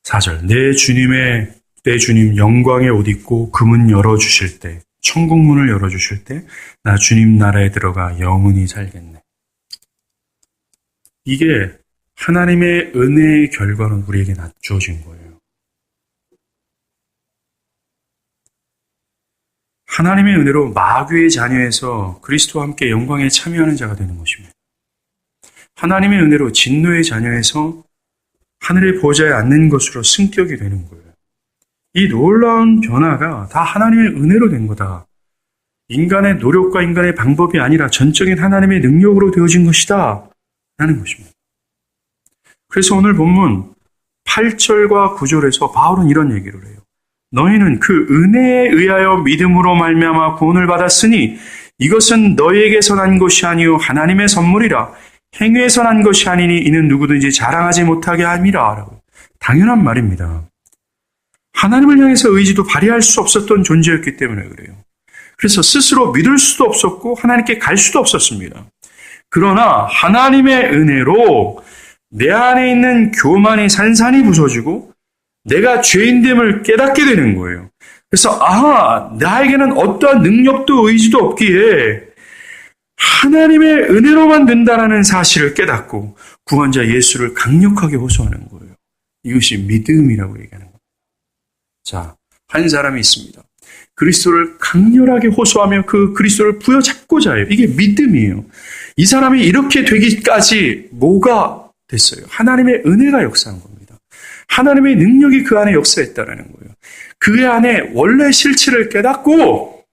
4절. 내 주님 영광의 옷 입고 그 문 열어주실 때, 천국 문을 열어주실 때, 나 주님 나라에 들어가 영원히 살겠네. 이게 하나님의 은혜의 결과는 우리에게 주어진 거예요. 하나님의 은혜로 마귀의 자녀에서 그리스도와 함께 영광에 참여하는 자가 되는 것입니다. 하나님의 은혜로 진노의 자녀에서 하늘의 보좌에 앉는 것으로 승격이 되는 거예요. 이 놀라운 변화가 다 하나님의 은혜로 된 거다. 인간의 노력과 인간의 방법이 아니라 전적인 하나님의 능력으로 되어진 것이다 라는 것입니다. 그래서 오늘 본문 8절과 9절에서 바울은 이런 얘기를 해요. 너희는 그 은혜에 의하여 믿음으로 말미암아 구원을 받았으니 이것은 너희에게서 난 것이 아니요 하나님의 선물이라. 행위에서 난 것이 아니니 이는 누구든지 자랑하지 못하게 함이라. 라고. 당연한 말입니다. 하나님을 향해서 의지도 발휘할 수 없었던 존재였기 때문에 그래요. 그래서 스스로 믿을 수도 없었고 하나님께 갈 수도 없었습니다. 그러나 하나님의 은혜로 내 안에 있는 교만이 산산이 부서지고 내가 죄인됨을 깨닫게 되는 거예요. 그래서 나에게는 어떠한 능력도 의지도 없기에 하나님의 은혜로만 된다라는 사실을 깨닫고 구원자 예수를 강력하게 호소하는 거예요. 이것이 믿음이라고 얘기하는 겁니다. 자, 한 사람이 있습니다. 그리스도를 강렬하게 호소하며 그 그리스도를 부여잡고자 해요. 이게 믿음이에요. 이 사람이 이렇게 되기까지 뭐가 됐어요? 하나님의 은혜가 역사한 겁니다. 하나님의 능력이 그 안에 역사했다라는 거예요. 그 안에 원래 실체를 깨닫고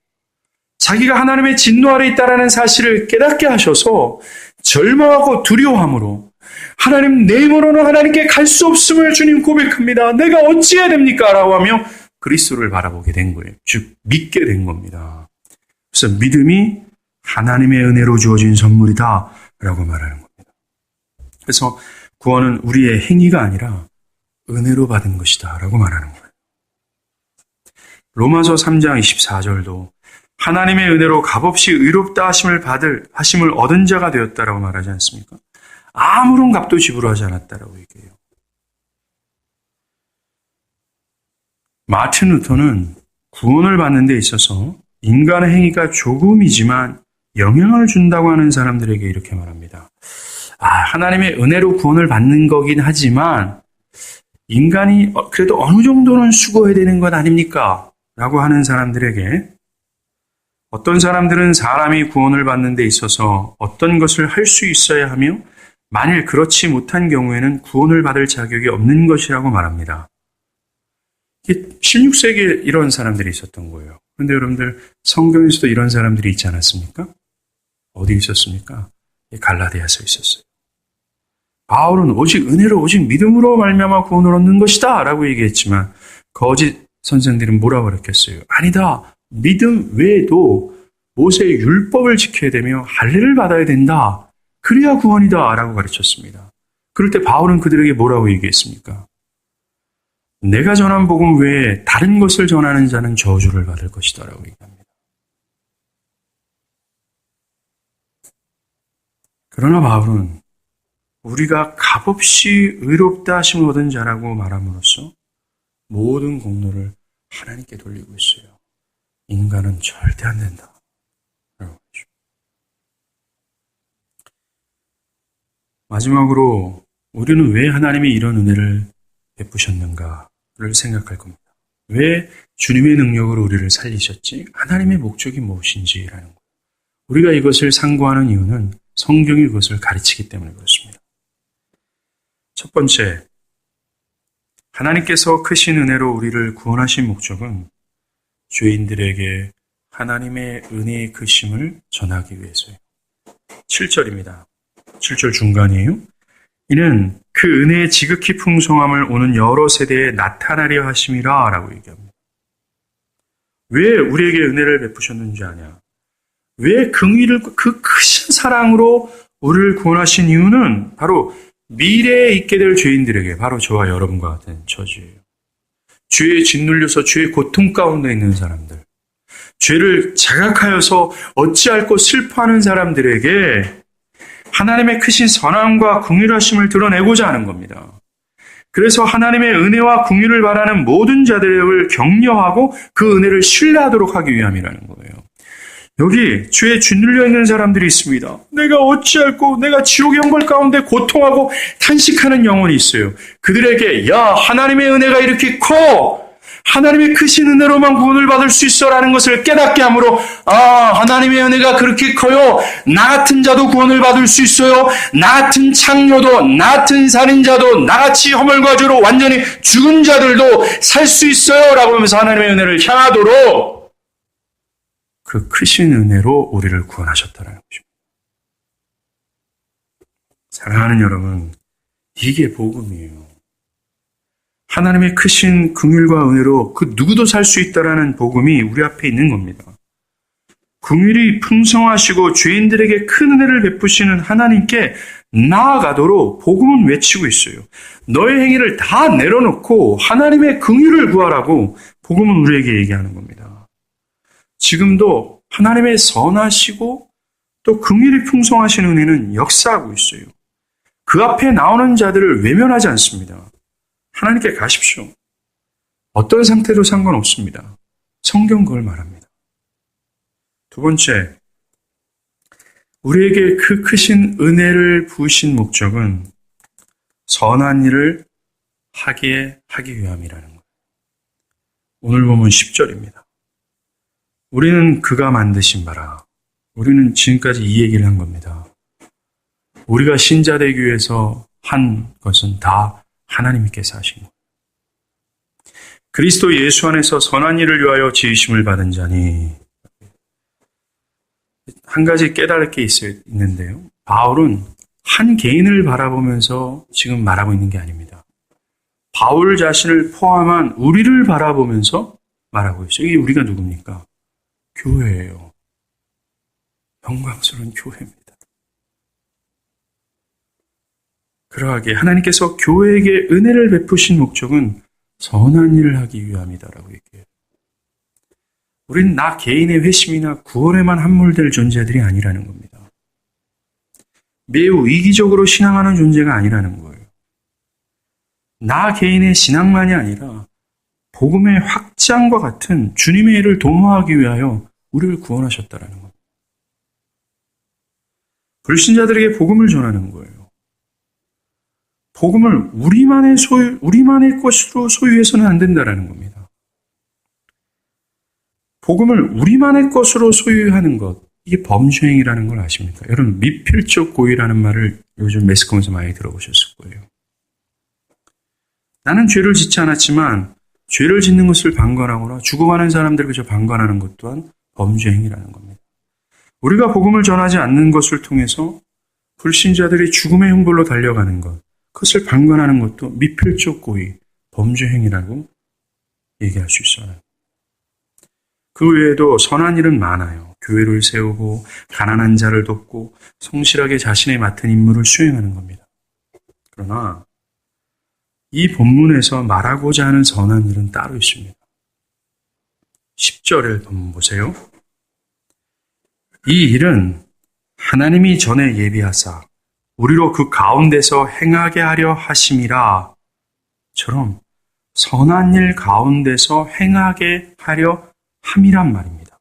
자기가 하나님의 진노 아래 있다라는 사실을 깨닫게 하셔서 절망하고 두려워함으로 하나님 내 힘으로는 하나님께 갈 수 없음을 주님 고백합니다. 내가 어찌해야 됩니까? 라고 하며 그리스도를 바라보게 된 거예요. 즉 믿게 된 겁니다. 그래서 믿음이 하나님의 은혜로 주어진 선물이다 라고 말하는 겁니다. 그래서 구원은 우리의 행위가 아니라 은혜로 받은 것이다 라고 말하는 거예요. 로마서 3장 24절도 하나님의 은혜로 값없이 의롭다 하심을 얻은 자가 되었다라고 말하지 않습니까? 아무런 값도 지불하지 않았다라고 얘기해요. 마틴 루터는 구원을 받는 데 있어서 인간의 행위가 조금이지만 영향을 준다고 하는 사람들에게 이렇게 말합니다. 하나님의 은혜로 구원을 받는 거긴 하지만 인간이 그래도 어느 정도는 수고해야 되는 것 아닙니까? 라고 하는 사람들에게 어떤 사람들은 사람이 구원을 받는 데 있어서 어떤 것을 할 수 있어야 하며 만일 그렇지 못한 경우에는 구원을 받을 자격이 없는 것이라고 말합니다. 16세기에 이런 사람들이 있었던 거예요. 그런데 여러분들 성경에서도 이런 사람들이 있지 않았습니까? 어디 있었습니까? 갈라디아서에 있었어요. 바울은 오직 은혜로 오직 믿음으로 말미암아 구원을 얻는 것이다 라고 얘기했지만 거짓 선생들은 뭐라고 그랬겠어요? 아니다. 믿음 외에도 모세의 율법을 지켜야 되며 할례를 받아야 된다. 그래야 구원이다 라고 가르쳤습니다. 그럴 때 바울은 그들에게 뭐라고 얘기했습니까? 내가 전한 복음 외에 다른 것을 전하는 자는 저주를 받을 것이다 라고 얘기합니다. 그러나 바울은 우리가 값없이 의롭다 하심을 얻은 자라고 말함으로써 모든 공로를 하나님께 돌리고 있어요. 인간은 절대 안 된다. 마지막으로 우리는 왜 하나님이 이런 은혜를 베푸셨는가 생각할 겁니다. 왜 주님의 능력으로 우리를 살리셨지? 하나님의 목적이 무엇인지라는 거예요. 우리가 이것을 상고하는 이유는 성경이 그것을 가르치기 때문에 그렇습니다. 첫 번째, 하나님께서 크신 은혜로 우리를 구원하신 목적은 죄인들에게 하나님의 은혜의 크심을 전하기 위해서예요. 7절입니다. 7절 중간이에요. 이는 그 은혜의 지극히 풍성함을 오는 여러 세대에 나타나려 하심이라 라고 얘기합니다. 왜 우리에게 은혜를 베푸셨는지 아냐? 왜 그 크신 사랑으로 우리를 구원하신 이유는 바로 미래에 있게 될 죄인들에게, 바로 저와 여러분과 같은 처지예요. 죄에 짓눌려서 죄의 고통 가운데 있는 사람들, 죄를 자각하여서 어찌할꼬 슬퍼하는 사람들에게 하나님의 크신 선함과 긍휼하심을 드러내고자 하는 겁니다. 그래서 하나님의 은혜와 긍휼을 바라는 모든 자들을 격려하고 그 은혜를 신뢰하도록 하기 위함이라는 거예요. 여기 죄에 짓눌려 있는 사람들이 있습니다. 내가 어찌할꼬, 내가 지옥의 형벌 가운데 고통하고 탄식하는 영혼이 있어요. 그들에게 야, 하나님의 은혜가 이렇게 커! 하나님의 크신 은혜로만 구원을 받을 수 있어라는 것을 깨닫게 함으로, 하나님의 은혜가 그렇게 커요. 나 같은 자도 구원을 받을 수 있어요. 나 같은 창녀도, 나 같은 살인자도, 나같이 허물과 죄로 완전히 죽은 자들도 살 수 있어요. 라고 하면서 하나님의 은혜를 향하도록 그 크신 은혜로 우리를 구원하셨다는 것입니다. 사랑하는 여러분, 이게 복음이에요. 하나님의 크신 긍휼과 은혜로 그 누구도 살 수 있다라는 복음이 우리 앞에 있는 겁니다. 긍휼이 풍성하시고 죄인들에게 큰 은혜를 베푸시는 하나님께 나아가도록 복음은 외치고 있어요. 너의 행위를 다 내려놓고 하나님의 긍휼을 구하라고 복음은 우리에게 얘기하는 겁니다. 지금도 하나님의 선하시고 또 긍휼이 풍성하신 은혜는 역사하고 있어요. 그 앞에 나오는 자들을 외면하지 않습니다. 하나님께 가십시오. 어떤 상태도 상관없습니다. 성경 그걸 말합니다. 두 번째, 우리에게 그 크신 은혜를 부으신 목적은 선한 일을 하기 위함이라는 거예요. 오늘 보면 10절입니다. 우리는 그가 만드신 바라. 우리는 지금까지 이 얘기를 한 겁니다. 우리가 신자 되기 위해서 한 것은 다 하나님께서 하신 거예요. 그리스도 예수 안에서 선한 일을 위하여 지으심을 받은 자니. 한 가지 깨달을 게 있는데요. 바울은 한 개인을 바라보면서 지금 말하고 있는 게 아닙니다. 바울 자신을 포함한 우리를 바라보면서 말하고 있어요. 이게 우리가 누굽니까? 교회예요. 영광스러운 교회입니다. 그러하게 하나님께서 교회에게 은혜를 베푸신 목적은 선한 일을 하기 위함이다라고 얘기해요. 우리는 나 개인의 회심이나 구원에만 함몰될 존재들이 아니라는 겁니다. 매우 이기적으로 신앙하는 존재가 아니라는 거예요. 나 개인의 신앙만이 아니라 복음의 확장과 같은 주님의 일을 도모하기 위하여 우리를 구원하셨다라는 겁니다. 불신자들에게 복음을 전하는 거예요. 복음을 우리만의 것으로 소유해서는 안 된다라는 겁니다. 복음을 우리만의 것으로 소유하는 것, 이게 범죄행위라는 걸 아십니까? 여러분, 미필적 고의라는 말을 요즘 매스컴에서 많이 들어보셨을 거예요. 나는 죄를 짓지 않았지만 죄를 짓는 것을 방관하거나 죽어가는 사람들을 그저 방관하는 것 또한 범죄행위라는 겁니다. 우리가 복음을 전하지 않는 것을 통해서 불신자들이 죽음의 형벌로 달려가는 것, 그것을 방관하는 것도 미필적 고의, 범죄행위라고 얘기할 수 있어요. 그 외에도 선한 일은 많아요. 교회를 세우고 가난한 자를 돕고 성실하게 자신의 맡은 임무를 수행하는 겁니다. 그러나 이 본문에서 말하고자 하는 선한 일은 따로 있습니다. 10절을 한번 보세요. 이 일은 하나님이 전에 예비하사 우리로 그 가운데서 행하게 하려 하심이라 처럼 선한 일 가운데서 행하게 하려 함이란 말입니다.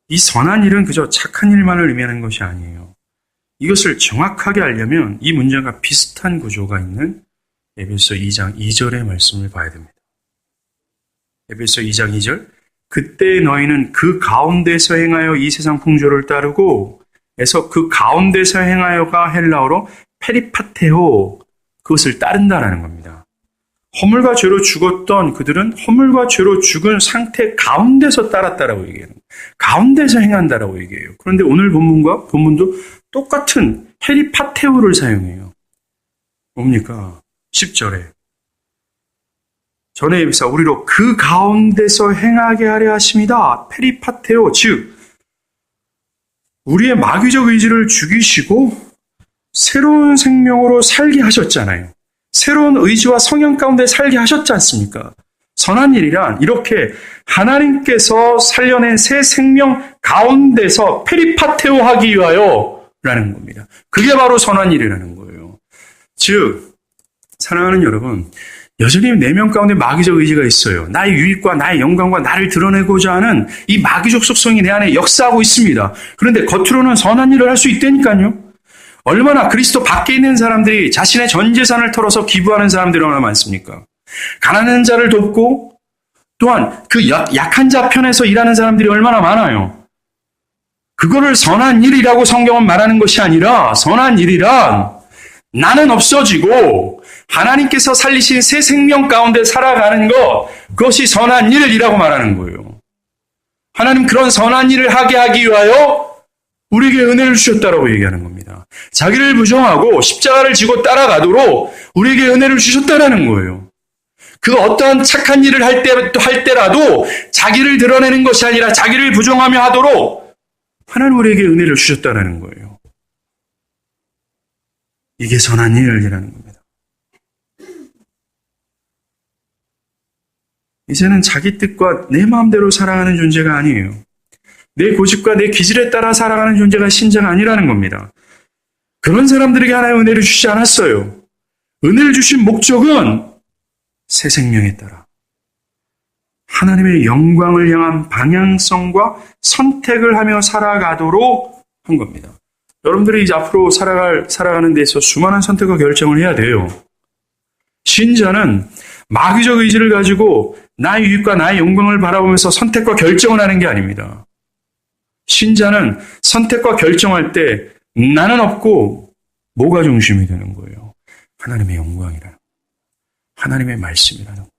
이 선한 일은 그저 착한 일만을 의미하는 것이 아니에요. 이것을 정확하게 알려면 이 문장과 비슷한 구조가 있는 에베소 2장 2절의 말씀을 봐야 됩니다. 에베소 2장 2절 그때 너희는 그 가운데서 행하여 이 세상 풍조를 따르고 에서 그 가운데서 행하여가 헬라어로 페리파테오 그것을 따른다라는 겁니다. 허물과 죄로 죽었던 그들은 허물과 죄로 죽은 상태 가운데서 따랐다라고 얘기해요. 가운데서 행한다라고 얘기해요. 그런데 오늘 본문도 똑같은 페리파테오를 사용해요. 뭡니까? 10절에 전에 비사 우리로 그 가운데서 행하게 하려 하십니다. 페리파테오 즉 우리의 마귀적 의지를 죽이시고 새로운 생명으로 살게 하셨잖아요. 새로운 의지와 성령 가운데 살게 하셨지 않습니까? 선한 일이란 이렇게 하나님께서 살려낸 새 생명 가운데서 페리파테오 하기 위하여 라는 겁니다. 그게 바로 선한 일이라는 거예요. 즉 사랑하는 여러분, 여전히 내면 가운데 마귀적 의지가 있어요. 나의 유익과 나의 영광과 나를 드러내고자 하는 이 마귀적 속성이 내 안에 역사하고 있습니다. 그런데 겉으로는 선한 일을 할 수 있다니까요. 얼마나 그리스도 밖에 있는 사람들이 자신의 전 재산을 털어서 기부하는 사람들이 얼마나 많습니까? 가난한 자를 돕고 또한 그 약한 자 편에서 일하는 사람들이 얼마나 많아요. 그거를 선한 일이라고 성경은 말하는 것이 아니라 선한 일이란 나는 없어지고 하나님께서 살리신 새 생명 가운데 살아가는 것, 그것이 선한 일이라고 말하는 거예요. 하나님 그런 선한 일을 하게 하기 위하여 우리에게 은혜를 주셨다라고 얘기하는 겁니다. 자기를 부정하고 십자가를 지고 따라가도록 우리에게 은혜를 주셨다라는 거예요. 그 어떠한 착한 일을 할 때라도 자기를 드러내는 것이 아니라 자기를 부정하며 하도록 하나님 우리에게 은혜를 주셨다라는 거예요. 이게 선한 일이라는 겁니다. 이제는 자기 뜻과 내 마음대로 살아가는 존재가 아니에요. 내 고집과 내 기질에 따라 살아가는 존재가 신자가 아니라는 겁니다. 그런 사람들에게 하나의 은혜를 주시지 않았어요. 은혜를 주신 목적은 새 생명에 따라 하나님의 영광을 향한 방향성과 선택을 하며 살아가도록 한 겁니다. 여러분들이 이제 앞으로 살아가는 데서 수많은 선택과 결정을 해야 돼요. 신자는 마귀적 의지를 가지고 나의 유익과 나의 영광을 바라보면서 선택과 결정을 하는 게 아닙니다. 신자는 선택과 결정할 때 나는 없고 뭐가 중심이 되는 거예요? 하나님의 영광이라는, 하나님의 말씀이라는 거예요.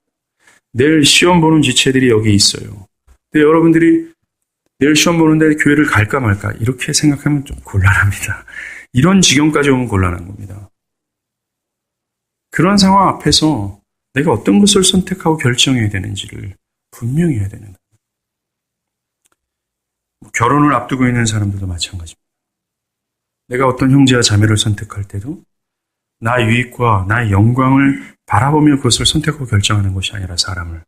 내일 시험 보는 지체들이 여기 있어요. 근데 여러분들이 내일 시험 보는데 교회를 갈까 말까 이렇게 생각하면 좀 곤란합니다. 이런 지경까지 오면 곤란한 겁니다. 그런 상황 앞에서 내가 어떤 것을 선택하고 결정해야 되는지를 분명히 해야 되는 거예요. 결혼을 앞두고 있는 사람들도 마찬가지입니다. 내가 어떤 형제와 자매를 선택할 때도 나의 유익과 나의 영광을 바라보며 그것을 선택하고 결정하는 것이 아니라 사람을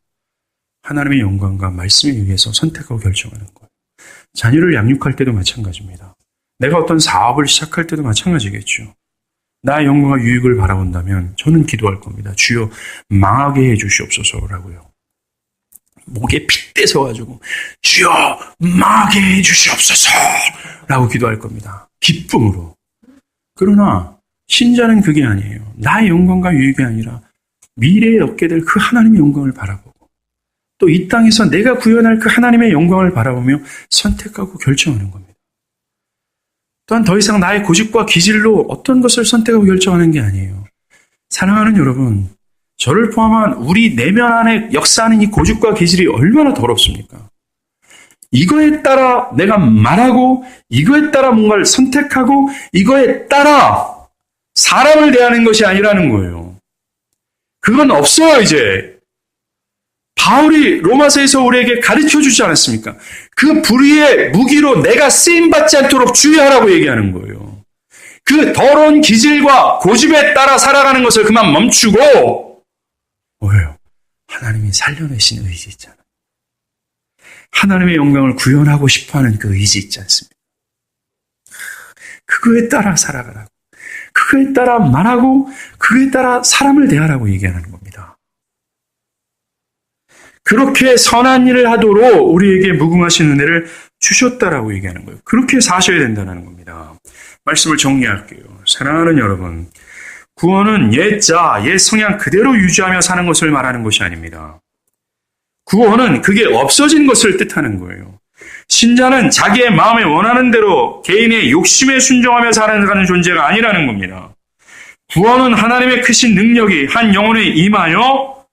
하나님의 영광과 말씀에 의해서 선택하고 결정하는 거예요. 자녀를 양육할 때도 마찬가지입니다. 내가 어떤 사업을 시작할 때도 마찬가지겠죠. 나의 영광과 유익을 바라본다면 저는 기도할 겁니다. 주여 망하게 해주시옵소서라고요. 목에 핏대 서가지고 주여 망하게 해주시옵소서라고 기도할 겁니다. 기쁨으로. 그러나 신자는 그게 아니에요. 나의 영광과 유익이 아니라 미래에 얻게 될 그 하나님의 영광을 바라보고 또 이 땅에서 내가 구현할 그 하나님의 영광을 바라보며 선택하고 결정하는 겁니다. 또한 더 이상 나의 고집과 기질로 어떤 것을 선택하고 결정하는 게 아니에요. 사랑하는 여러분, 저를 포함한 우리 내면 안에 역사하는 이 고집과 기질이 얼마나 더럽습니까? 이거에 따라 내가 말하고 이거에 따라 뭔가를 선택하고 이거에 따라 사람을 대하는 것이 아니라는 거예요. 그건 없어요, 이제. 바울이 로마서에서 우리에게 가르쳐 주지 않았습니까? 그 불의의 무기로 내가 쓰임받지 않도록 주의하라고 얘기하는 거예요. 그 더러운 기질과 고집에 따라 살아가는 것을 그만 멈추고 뭐예요? 하나님이 살려내신 의지 있잖아요. 하나님의 영광을 구현하고 싶어하는 그 의지 있지 않습니까? 그거에 따라 살아가라고. 그거에 따라 말하고 그거에 따라 사람을 대하라고 얘기하는 겁니다. 그렇게 선한 일을 하도록 우리에게 무궁하신 은혜를 주셨다라고 얘기하는 거예요. 그렇게 사셔야 된다는 겁니다. 말씀을 정리할게요. 사랑하는 여러분, 구원은 옛 자, 옛 성향 그대로 유지하며 사는 것을 말하는 것이 아닙니다. 구원은 그게 없어진 것을 뜻하는 거예요. 신자는 자기의 마음에 원하는 대로 개인의 욕심에 순종하며 살아가는 존재가 아니라는 겁니다. 구원은 하나님의 크신 능력이 한 영혼에 임하여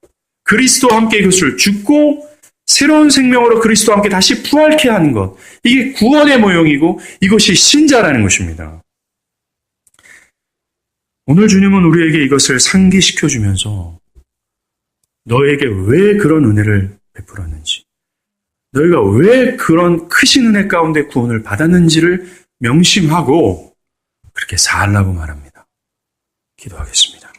그리스도와 함께 이것을 죽고 새로운 생명으로 그리스도와 함께 다시 부활케 하는 것. 이게 구원의 모형이고 이것이 신자라는 것입니다. 오늘 주님은 우리에게 이것을 상기시켜 주면서 너에게 왜 그런 은혜를 베풀었는지, 너희가 왜 그런 크신 은혜 가운데 구원을 받았는지를 명심하고 그렇게 살라고 말합니다. 기도하겠습니다.